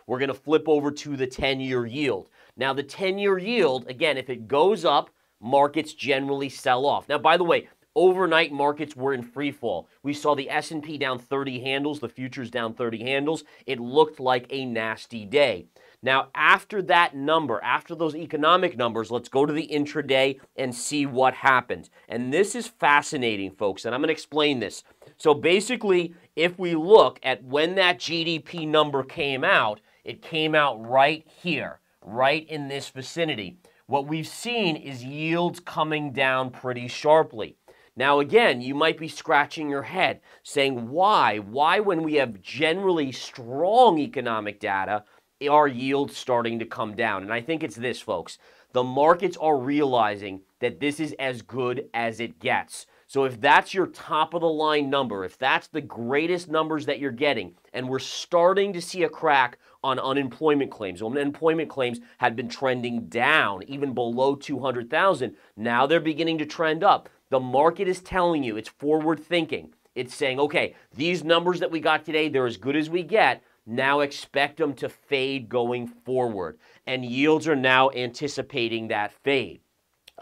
we're going to flip over to the 10-year yield. Now, the 10-year yield, again, if it goes up, markets generally sell off. Now, by the way, overnight markets were in free fall. We saw the S&P down 30 handles, the futures down 30 handles. It looked like a nasty day. Now, after that number, after those economic numbers, let's go to the intraday and see what happened. And this is fascinating, folks, and I'm going to explain this. So basically, if we look at when that GDP number came out, it came out right here, right in this vicinity. What we've seen is yields coming down pretty sharply. Now, again, you might be scratching your head saying, why? Why, when we have generally strong economic data, are yields starting to come down? And I think it's this, folks. The markets are realizing that this is as good as it gets. So if that's your top of the line number, if that's the greatest numbers that you're getting, and we're starting to see a crack on unemployment claims. Unemployment claims had been trending down, even below 200,000. Now they're beginning to trend up. The market is telling you, it's forward thinking. It's saying, okay, these numbers that we got today, they're as good as we get. Now expect them to fade going forward. And yields are now anticipating that fade.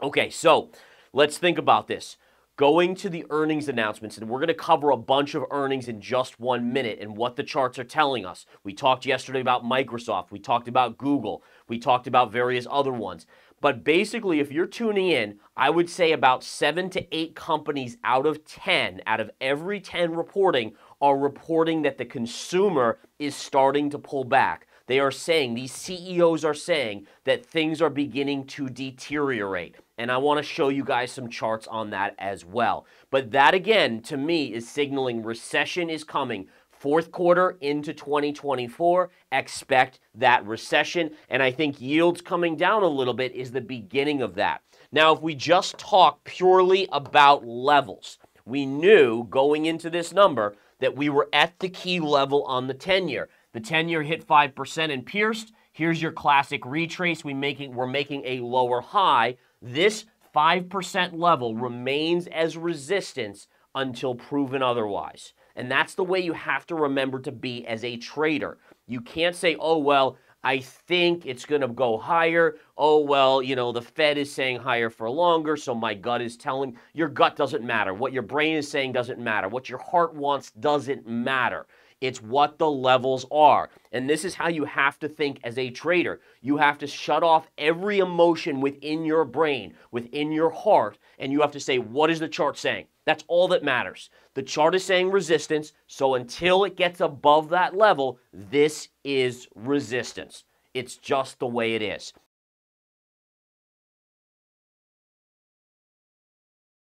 Okay, so let's think about this. Going to the earnings announcements, and we're going to cover a bunch of earnings in just 1 minute and what the charts are telling us. We talked yesterday about Microsoft. We talked about Google. We talked about various other ones. But basically, if you're tuning in, I would say about 7 to 8 companies out of 10, out of every 10 reporting, are reporting that the consumer is starting to pull back. They are saying, these CEOs are saying that things are beginning to deteriorate. And I want to show you guys some charts on that as well. But that, again, to me, is signaling recession is coming. Fourth quarter into 2024, expect that recession. And I think yields coming down a little bit is the beginning of that. Now, if we just talk purely about levels, we knew going into this number that we were at the key level on the 10-year. The 10-year hit 5% and pierced. Here's your classic retrace. We're making a lower high. This 5% level remains as resistance until proven otherwise. And that's the way you have to remember to be as a trader. You can't say, oh, well, I think it's going to go higher. Oh, well, you know, the Fed is saying higher for longer, so my gut is telling. Your gut doesn't matter. What your brain is saying doesn't matter. What your heart wants doesn't matter. It's what the levels are. And this is how you have to think as a trader. You have to shut off every emotion within your brain, within your heart, and you have to say, what is the chart saying? That's all that matters. The chart is saying resistance, so until it gets above that level, this is resistance. It's just the way it is.